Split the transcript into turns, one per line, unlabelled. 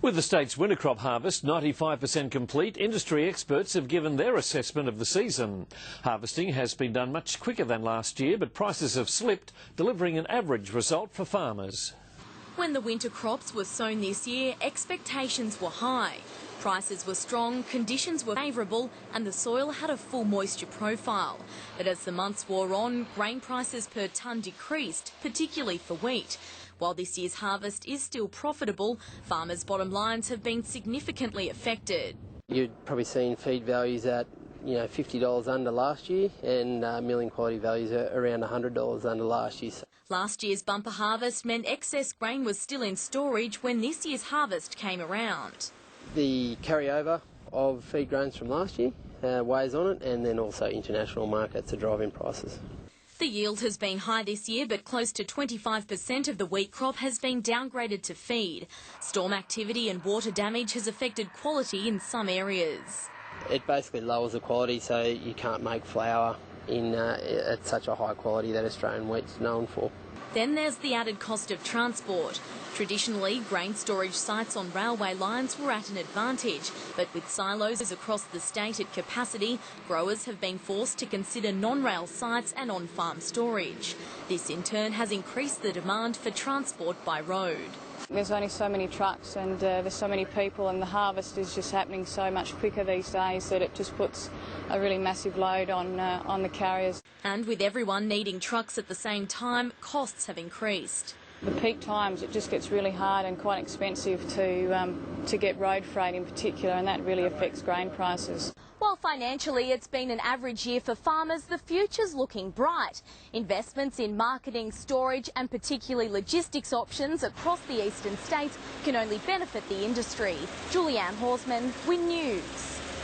With the state's winter crop harvest 95% complete, industry experts have given their assessment of the season. Harvesting has been done much quicker than last year, but prices have slipped, delivering an average result for farmers.
When the winter crops were sown this year, expectations were high. Prices were strong, conditions were favourable and the soil had a full moisture profile. But as the months wore on, grain prices per tonne decreased, particularly for wheat. While this year's harvest is still profitable, farmers' bottom lines have been significantly affected.
You'd probably seen feed values at $50 under last year and milling quality values are around $100 under last year.
Last year's bumper harvest meant excess grain was still in storage when this year's harvest came around.
The carryover of feed grains from last year weighs on it, and then also international markets are driving prices.
The yield has been high this year, but close to 25% of the wheat crop has been downgraded to feed. Storm activity and water damage has affected quality in some areas.
It basically lowers the quality, so you can't make flour at such a high quality that Australian wheat's known for.
Then there's the added cost of transport. Traditionally, grain storage sites on railway lines were at an advantage, but with silos across the state at capacity, growers have been forced to consider non-rail sites and on-farm storage. This in turn has increased the demand for transport by road.
There's only so many trucks and there's so many people, and the harvest is just happening so much quicker these days that it just puts a really massive load on the carriers.
And with everyone needing trucks at the same time, costs have increased.
The peak times, it just gets really hard and quite expensive to get road freight in particular, and that really affects grain prices.
While financially it's been an average year for farmers, the future's looking bright. Investments in marketing, storage and particularly logistics options across the eastern states can only benefit the industry. Julianne Horsman, WIN News.